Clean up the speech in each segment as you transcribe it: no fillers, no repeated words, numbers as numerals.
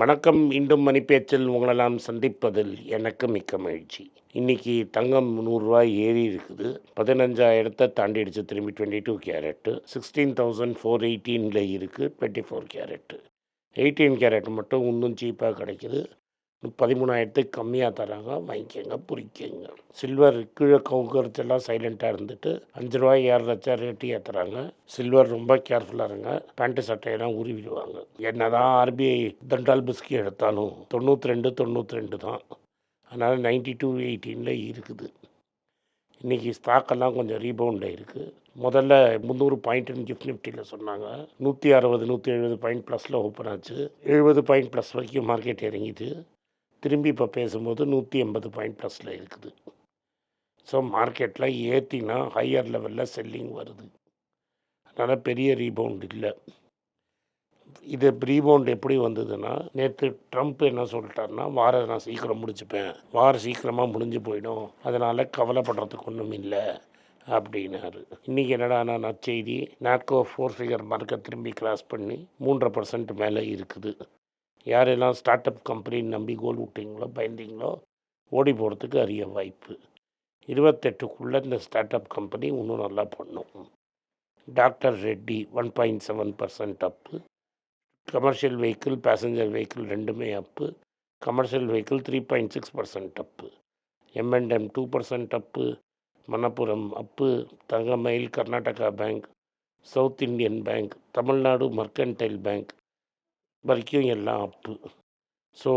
வணக்கம். மீண்டும் மணிப்பேச்சில் உங்களெல்லாம் சந்திப்பதில் எனக்கு மிக்க மகிழ்ச்சி. இன்னைக்கு தங்கம் ரூ. 100 ஏறி இருக்குது. 15,000 தாண்டிடுச்சு. திரும்பி 22 கேரட்டு. 16,418ல இருக்குது 24 கேரட்டு. 18 கேரட் மட்டும் இன்னும் சீப்பாக கிடைக்குது. 13,000க்கு கம்மியாக தராங்க. வாங்கிக்கோங்க, புரிக்கங்க. சில்வர் கீழே கவுக்கறச்செல்லாம் சைலண்ட்டாக இருந்துட்டு ரூ. 5 ஏறுறச்சா ரேட்டு ஏற்றுறாங்க. சில்வர் ரொம்ப கேர்ஃபுல்லாக இருங்க. பேண்ட்டு சட்டையெல்லாம் உருவிடுவாங்க. என்னதான் ஆர்பிஐ தண்டால் பிஸ்கி எடுத்தாலும் 92 தான். அதனால் 92.18ல இருக்குது. இன்றைக்கி ஸ்டாக்கெல்லாம் கொஞ்சம் ரீபவுண்டாக இருக்குது. முதல்ல 300 பாயிண்ட்டுன்னு கிஃப்ட் நிஃப்டியில் சொன்னாங்க. 160 170 பாயிண்ட் ப்ளஸில் ஓப்பன் ஆச்சு. 70 பாயிண்ட் ப்ளஸ் வரைக்கும் மார்க்கெட் இறங்கிது. திரும்பி இப்போ பேசும்போது 180 பாயிண்ட் ப்ளஸில் இருக்குது. ஸோ மார்க்கெட்டில் ஏற்றினா ஹையர் லெவலில் செல்லிங் வருது. அதனால் பெரிய ரீபவுண்ட் இல்லை. இது ரீபவுண்ட் எப்படி வந்ததுன்னா, நேற்று ட்ரம்ப் என்ன சொல்லிட்டாருன்னா, வாரம் நான் சீக்கிரம் முடிச்சுப்பேன், வாரம் சீக்கிரமாக முடிஞ்சு போயிடும், அதனால் கவலைப்படுறதுக்கு ஒன்றும் இல்லை அப்படின்னாரு. இன்றைக்கி என்னடா நற்செய்தி, நாட்கோ 4 ஃபிகர் மார்க்கெட் திரும்பி கிராஸ் பண்ணி 3.5% மேலே இருக்குது. யாரெல்லாம் ஸ்டார்ட் அப் கம்பெனின்னு நம்பி கோல் விட்டிங்களோ, பயந்தீங்களோ, ஓடி போகிறதுக்கு அரிய வாய்ப்பு. 28க்குள்ளே இந்த ஸ்டார்ட் அப் கம்பெனி இன்னும் நல்லா பண்ணும். Doctor Reddy 1.7% up. Commercial vehicle, passenger vehicle ரெண்டுமே up. Commercial vehicle 3.6% up. M&M 2% up. Manappuram up. Thangamayil, Karnataka bank, south Indian bank, Tamil Nadu mercantile bank வரைக்கும் எல்லாம் அப்பு. ஸோ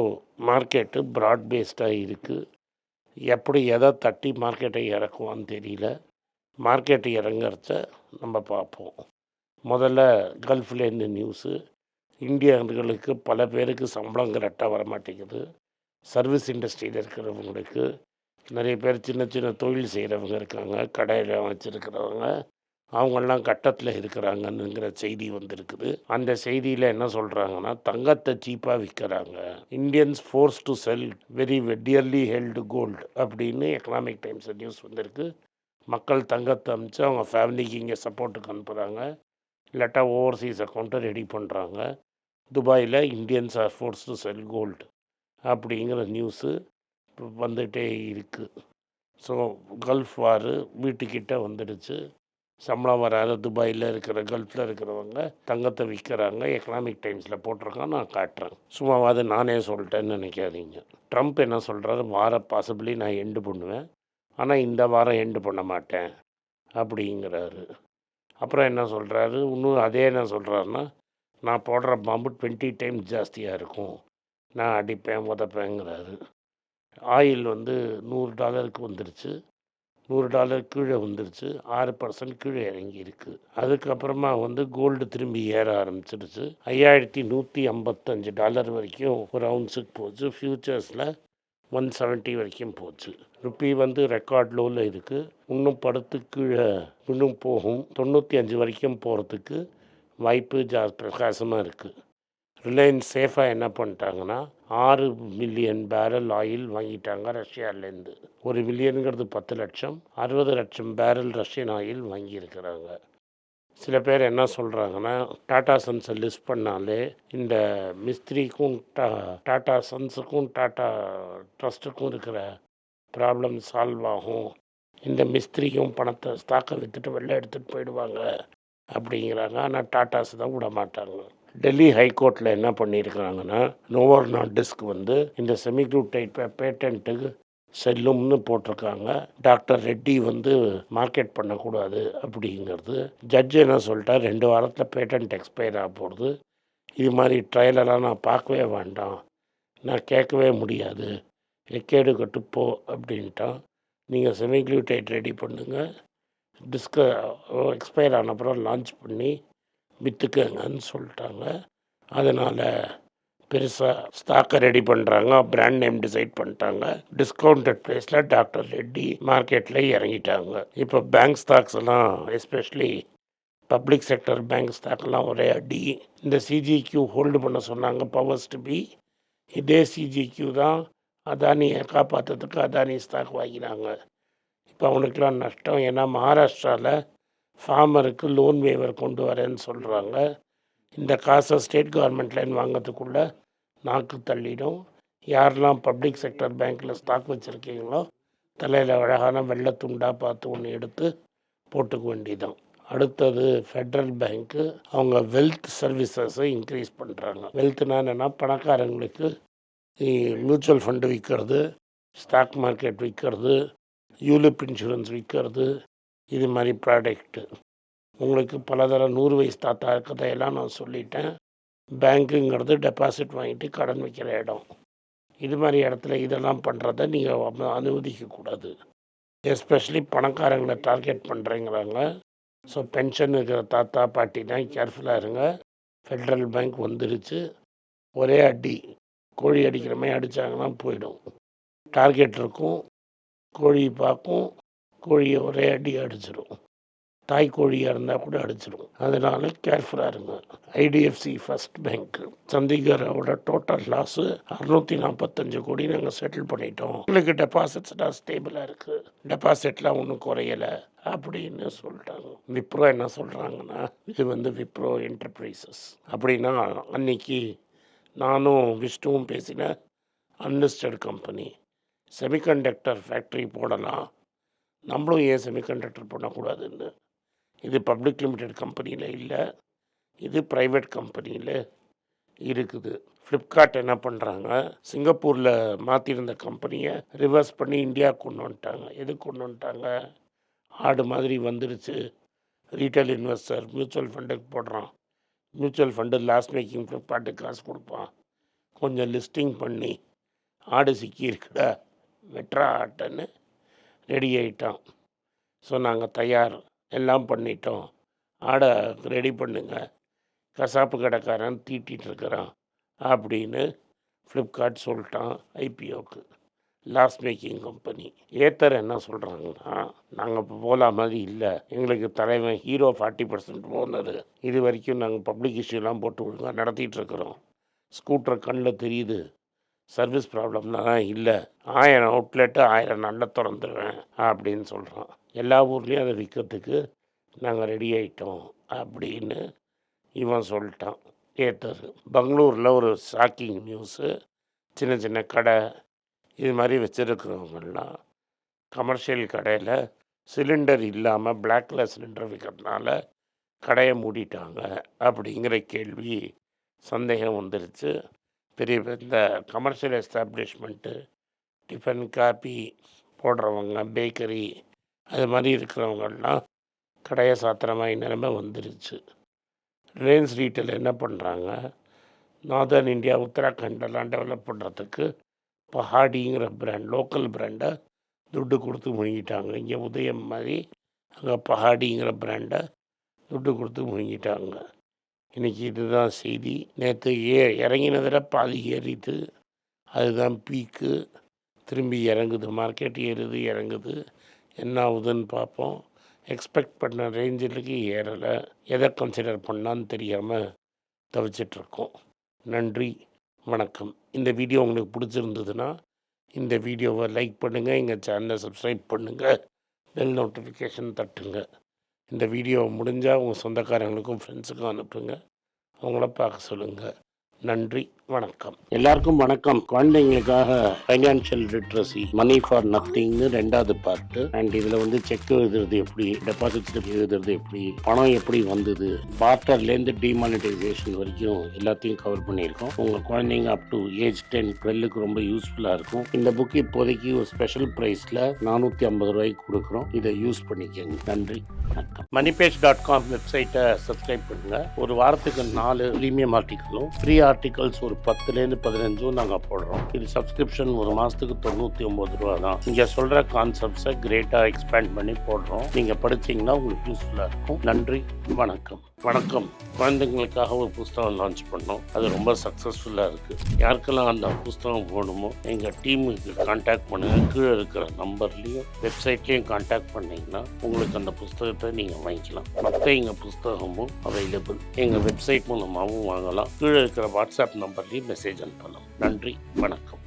மார்க்கெட்டு ப்ராட் பேஸ்டாக இருக்குது. எப்படி எதை தட்டி மார்க்கெட்டை இறக்குவான்னு தெரியல. மார்க்கெட்டு இறங்குறச்ச நம்ம பார்ப்போம். முதல்ல கல்ஃப்லேருந்து நியூஸு. இந்தியர்களுக்கு பல பேருக்கு சம்பளம் கரெக்டாக வரமாட்டேங்குது. சர்வீஸ் இண்டஸ்ட்ரியில் இருக்கிறவங்களுக்கு, நிறைய பேர் சின்ன சின்ன தொழில் செய்கிறவங்க இருக்காங்க, கடையில் வச்சுருக்கிறவங்க, அவங்கெல்லாம் கட்டத்தில் இருக்கிறாங்கன்னுங்கிற செய்தி வந்திருக்குது. அந்த செய்தியில் என்ன சொல்கிறாங்கன்னா, தங்கத்தை சீப்பாக விற்கிறாங்க, Indians force to sell very dearly held gold அப்படின்னு எக்கனாமிக் டைம்ஸ் நியூஸ் வந்திருக்கு. மக்கள் தங்கத்தை அனுப்பிச்சு அவங்க ஃபேமிலிக்கு இங்கே சப்போர்ட்டுக்கு அனுப்புகிறாங்க, இல்லாட்டா ஓவர்சீஸ் அக்கௌண்ட்டை ரெடி பண்ணுறாங்க. துபாயில் Indians are force to sell gold அப்படிங்கிற நியூஸு வந்துகிட்டே இருக்குது. ஸோ கல்ஃப் வாரு வீட்டுக்கிட்ட வந்துடுச்சு. சம்பளம் வராத துபாயில் இருக்கிற கல்ஃபில் இருக்கிறவங்க தங்கத்தை விற்கிறாங்க. எக்கனாமிக் டைம்ஸில் போட்டிருக்கான், நான் காட்டுறேன். சும்மாவாது நானே சொல்லிட்டேன்னு நினைக்காதீங்க. ட்ரம்ப் என்ன சொல்கிறாரு, பாசிபிளி நான் எண்டு பண்ணுவேன், ஆனால் இந்த வாரம் எண்டு பண்ண மாட்டேன் அப்படிங்கிறாரு. அப்புறம் என்ன சொல்கிறாரு, இன்னும் அதே என்ன சொல்கிறாருன்னா, நான் போடுற பாம்பு 20 டைம்ஸ் ஜாஸ்தியாக இருக்கும், நான் அடிப்பேன் உதப்பேங்கிறாரு. ஆயில் $100 வந்துருச்சு. $100 கீழே வந்துருச்சு. 6% கீழே இறங்கி இருக்குது. அதுக்கப்புறமா கோல்டு திரும்பி ஏற ஆரம்பிச்சிருச்சு. $5,155 வரைக்கும் ஒரு அவுன்ஸுக்கு போச்சு. ஃப்யூச்சர்ஸில் 170 வரைக்கும் போச்சு. ருப்பி ரெக்கார்ட் லோவில் இருக்குது. இன்னும் படுத்து கீழே இன்னும் போகும். 95 வரைக்கும் போகிறதுக்கு வாய்ப்பு பிரகாசமாக இருக்குது. ரிலையன்ஸ் சேஃபாக என்ன பண்ணிட்டாங்கன்னா, 6 மில்லியன் பேரல் ஆயில் வாங்கிட்டாங்க ரஷ்யாவிலேருந்து. 1 மில்லியனுங்கிறது 10 லட்சம், 60 லட்சம் பேரல் ரஷ்யன் ஆயில் வாங்கியிருக்கிறாங்க. சில பேர் என்ன சொல்கிறாங்கன்னா, டாடா சன்ஸை லிஸ்ட் பண்ணாலே இந்த மிஸ்திரிக்கும் டாடா சன்ஸுக்கும் டாடா ட்ரஸ்ட்டுக்கும் இருக்கிற ப்ராப்ளம் சால்வ் ஆகும், இந்த மிஸ்திரிக்கும் பணத்தை ஸ்டாக்கை விற்றுட்டு வெளில எடுத்துகிட்டு போயிடுவாங்க அப்படிங்கிறாங்க. ஆனால் டாட்டாஸ் தான் விட மாட்டாங்க. டெல்லி ஹைகோர்ட்டில் என்ன பண்ணியிருக்கிறாங்கன்னா, நோவர் நார்டிஸ்க் இந்த செமிக்ளூடைட் பேட்டன்ட்டுக்கு செல்லும்னு போட்டிருக்காங்க. டாக்டர் ரெட்டி மார்க்கெட் பண்ணக்கூடாது அப்படிங்கிறது. ஜட்ஜ் என்ன சொல்லிட்டா, 2 வாரத்தில் பேட்டன்ட் எக்ஸ்பயர் ஆக போகிறது, இது மாதிரி ட்ரையலெல்லாம் நான் பார்க்கவே வேண்டாம், நான் கேட்கவே முடியாது, எக்கேடு கட்டுப்போ அப்படின்ட்டான். நீங்கள் செமிக்ளூடைட் ரெடி பண்ணுங்கள், எக்ஸ்பயர் ஆன அப்புறம் லான்ச் பண்ணி விற்றுக்கங்கன்னு சொல்லிட்டாங்க. அதனால் பெருசாக ஸ்டாக்கை ரெடி பண்ணுறாங்க, பிராண்ட் நேம் டிசைட் பண்ணிட்டாங்க. டிஸ்கவுண்டட் ப்ரைஸில் டாக்டர் ரெட்டி மார்க்கெட்டில் இறங்கிட்டாங்க. இப்போ பேங்க் ஸ்டாக்ஸ் எல்லாம், எஸ்பெஷலி பப்ளிக் செக்டர் பேங்க் ஸ்டாக்லாம் ஒரே அடி. இந்த சிஜிக்யூ ஹோல்டு பண்ண சொன்னாங்க பவர்ஸ் டு பி. இதே சிஜிக்யூ தான் அதானியை காப்பாற்றுறதுக்கு அதானி ஸ்டாக் வாங்கினாங்க. இப்போ அவனுக்கெலாம் நஷ்டம். ஏன்னா மகாராஷ்டிராவில் ஃபார்மருக்கு லோன் வேவர் கொண்டு வரேன்னு சொல்கிறாங்க. இந்த காசை ஸ்டேட் கவர்மெண்ட் லைன் வாங்கிறதுக்குள்ளே நாக்கு தள்ளிடும். யாரெல்லாம் பப்ளிக் செக்டர் பேங்க்கில் ஸ்டாக் வச்சுருக்கீங்களோ தலையில் அழகான வெள்ளை துண்டாக பார்த்து ஒன்று எடுத்து போட்டுக்க வேண்டியதான். அடுத்தது ஃபெட்ரல் பேங்க்கு அவங்க வெல்த் சர்வீசஸை இன்க்ரீஸ் பண்ணுறாங்க. வெல்த்னா என்னென்னா பணக்காரங்களுக்கு மியூச்சுவல் ஃபண்டு விற்கிறது, ஸ்டாக் மார்க்கெட் விற்கிறது, யூலிப் இன்சூரன்ஸ் விற்கிறது, இது மாதிரி ப்ராடக்ட்டு. உங்களுக்கு பலதர 100 வயசு தாத்தா கதையெல்லாம் நான் சொல்லிட்டேன். பேங்க்குங்கிறது டெபாசிட் வாங்கிட்டு கடன் வைக்கிற இடம். இது மாதிரி இடத்துல இதெல்லாம் பண்ணுறத நீங்கள் அனுமதிக்கக்கூடாது. எஸ்பெஷலி பணக்காரங்களை டார்கெட் பண்ணுறேங்கிறாங்க. ஸோ பென்ஷன் இருக்கிற தாத்தா பாட்டினா கேர்ஃபுல்லாக இருங்க. ஃபெட்ரல் பேங்க் வந்துருச்சு. ஒரே அடி, கோழி அடிக்கிற மாதிரி அடித்தாங்கன்னா போயிடும். டார்கெட் இருக்கும், கோழி பார்க்கும், கோழியை ஒரே அடி அடிச்சிடும். தாய் கோழியாக இருந்தால் கூட அடிச்சிடும். அதனால் கேர்ஃபுல்லாக இருங்க. ஐடிஎஃப்சி ஃபர்ஸ்ட் பேங்க்கு சண்டிகரோட டோட்டல் லாஸு 645 கோடி நாங்கள் செட்டில் பண்ணிட்டோம். உங்களுக்கு டெபாசிட்ஸ்லாம் ஸ்டேபிளாக இருக்குது, டெபாசிட்லாம் ஒன்றும் குறையலை அப்படின்னு சொல்லிட்டாங்க. விப்ரோ என்ன சொல்கிறாங்கன்னா, இது விப்ரோ என்டர்பிரைசஸ் அப்படின்னா அன்னைக்கு நானும் விஷ்ணுவும் பேசின அன்லிஸ்டட் கம்பெனி. செமிகண்டக்டர் ஃபேக்ட்ரி போடலாம், நம்மளும் ஏன் செமிகண்டக்டர் பண்ணக்கூடாதுன்னு. இது பப்ளிக் லிமிடெட் கம்பெனியில் இல்லை, இது ப்ரைவேட் கம்பெனியில் இருக்குது. ஃப்ளிப்கார்ட் என்ன பண்ணுறாங்க, சிங்கப்பூரில் மாற்றிருந்த கம்பெனியை ரிவர்ஸ் பண்ணி இந்தியாவுக்கு கொண்டு வந்துட்டாங்க. எதுக்கு கொண்டு வந்துட்டாங்க? ஆடு மாதிரி வந்துருச்சு. ரீட்டைல் இன்வெஸ்டர் மியூச்சுவல் ஃபண்டுக்கு போடுறான். மியூச்சுவல் ஃபண்டு லாஸ் மேக்கிங் ஃப்ளிப்கார்ட்டுக்கு காசு கொடுப்பான். கொஞ்சம் லிஸ்டிங் பண்ணி ஆடு சிக்கியிருக்குடா வெட்ரா ஆட்டன்னு ரெடி ஆகிட்டான். ஸோ நாங்கள் தயார், எல்லாம் பண்ணிட்டோம், ஆடை ரெடி பண்ணுங்க, கசாப்பு கடைக்காரன் தீட்டிகிட்டு இருக்கிறான் அப்படின்னு ஃப்ளிப்கார்ட் சொல்லிட்டான் ஐபிஓக்கு. Loss making company. ஏத்தர் என்ன சொல்கிறாங்கன்னா, நாங்கள் இப்போ போகல மாதிரி இல்லை, எங்களுக்கு தலைவன் ஹீரோ 40% ஓனர், இது வரைக்கும் நாங்கள் பப்ளிக் இஷ்யூலாம் போட்டு ஒழுங்காக நடத்திட்டுருக்குறோம், ஸ்கூட்டர் கண்ணில் தெரியுது, சர்வீஸ் ப்ராப்ளம்லாம் இல்லை, 1000 அவுட்லெட்டு 1000 நாளில் திறந்துடுவேன் அப்படின்னு சொல்கிறான். எல்லா ஊர்லேயும் அதை விற்கிறதுக்கு நாங்கள் ரெடி ஆகிட்டோம் அப்படின்னு இவன் சொல்லிட்டான் ஏத்தர். பெங்களூரில் ஒரு ஷாக்கிங் நியூஸு. சின்ன சின்ன கடை இது மாதிரி வச்சுருக்கிறவங்கெல்லாம் கமர்ஷியல் கடையில் சிலிண்டர் இல்லாமல் பிளாக்கில் சிலிண்டர் விற்கிறதுனால கடையை மூடிட்டாங்க அப்படிங்கிற கேள்வி சந்தேகம் வந்துருச்சு. பெரிய இந்த கமர்ஷியல் எஸ்டாப்ளிஷ்மெண்ட்டு, டிஃபன் காபி போடுறவங்க, பேக்கரி அது மாதிரி இருக்கிறவங்கெல்லாம் கடையை சாத்துற மாதிரி நிலைமை வந்துருச்சு. ரிலையன்ஸ் ரீட்டைல் என்ன பண்ணுறாங்க, நார்தர்ன் இந்தியா உத்தராகண்டெல்லாம் டெவலப் பண்ணுறதுக்கு பஹாடிங்கிற பிராண்ட், லோக்கல் பிராண்டை துட்டு கொடுத்து முழுங்கிட்டாங்க. இங்கே உதயம் மாதிரி அங்கே பஹாடிங்கிற பிராண்டை துட்டு கொடுத்து முழுங்கிட்டாங்க. இன்றைக்கி இதுதான் செய்தி. நேற்று இறங்கினதில் பாதி ஏறிட்டு, அதுதான் பீக்கு. திரும்பி இறங்குது, மார்க்கெட் ஏறுது இறங்குது, என்ன ஆகுதுன்னு பார்ப்போம். எக்ஸ்பெக்ட் பண்ண ரேஞ்சிலுக்கு ஏறலை, எதை கன்சிடர் பண்ணான்னு தெரியாமல் தவிச்சிட்ருக்கோம். நன்றி, வணக்கம். இந்த வீடியோ உங்களுக்கு பிடிச்சிருந்ததுன்னா இந்த வீடியோவை லைக் பண்ணுங்கள், எங்கள் சேனலை சப்ஸ்கிரைப் பண்ணுங்கள், பெல் நோட்டிஃபிகேஷன் தட்டுங்க. இந்த வீடியோ முடிஞ்சால் உங்கள் சொந்தக்காரங்களுக்கும் ஃப்ரெண்ட்ஸுக்கும் அனுப்புங்க, அவங்கள பார்க்க சொல்லுங்கள். நன்றி, வணக்கம். எல்லாருக்கும் வணக்கம். குழந்தைங்களுக்காக ஃபைனான்ஷியல் லிட்ரஸி, மணி ஃபார் நத்திங்னு 2வது பார்ட்டு. அண்ட் இதில் செக் எழுதுறது எப்படி, டெபாசிட் ஸ்லிப் எழுதுறது எப்படி, பணம் எப்படி வந்தது, பார்ட்டர்லேருந்து டிமானிட்டைசேஷன் வரைக்கும் எல்லாத்தையும் கவர் பண்ணியிருக்கோம். உங்கள் குழந்தைங்க அப் டு ஏஜ் 10, 12க்கு ரொம்ப யூஸ்ஃபுல்லாக இருக்கும். இந்த புக்கு இப்போதைக்கு ஒரு ஸ்பெஷல் ப்ரைஸில் 450 ரூபாய்க்கு கொடுக்குறோம். இதை யூஸ் பண்ணிக்கங்க. நன்றி, வணக்கம். moneypage.com வெப்சைட்டை சப்ஸ்கிரைப் பண்ணுங்கள். ஒரு வாரத்துக்கு 4 ப்ரீமியம் ஆர்டிக்கலும், ஃப்ரீ ஆர்டிகல்ஸ் ஒரு 10லேருந்து 15 நாங்கள் போடுறோம். இது சப்ஸ்கிரிப்ஷன் ஒரு மாதத்துக்கு 99 ரூபா தான். நீங்கள் சொல்கிற கான்செப்ட்ஸை கிரேட்டாக எக்ஸ்பேண்ட் பண்ணி போடுறோம். நீங்கள் படித்தீங்கன்னா உங்களுக்கு யூஸ்ஃபுல்லாக இருக்கும். நன்றி, வணக்கம். வணக்கம். குழந்தைங்களுக்காக ஒரு புஸ்தகம் லான்ச் பண்ணோம். அது ரொம்ப சக்ஸஸ்ஃபுல்லாக இருக்குது. யாருக்கெல்லாம் அந்த புஸ்தகம் போகணுமோ எங்கள் டீமுக்கு கான்டாக்ட் பண்ணுங்கள். கீழே இருக்கிற நம்பர்லேயும் வெப்சைட்லேயும் கான்டாக்ட் பண்ணிங்கன்னா உங்களுக்கு அந்த புஸ்தகத்தை நீங்கள் வாங்கிக்கலாம். மற்ற எங்கள் புஸ்தகமும் அவைலபிள். எங்கள் வெப்சைட் மூலமாகவும் வாங்கலாம். கீழே இருக்கிற வாட்ஸ்அப் நம்பர்லேயும் மெசேஜ் அனுப்பலாம். நன்றி, வணக்கம்.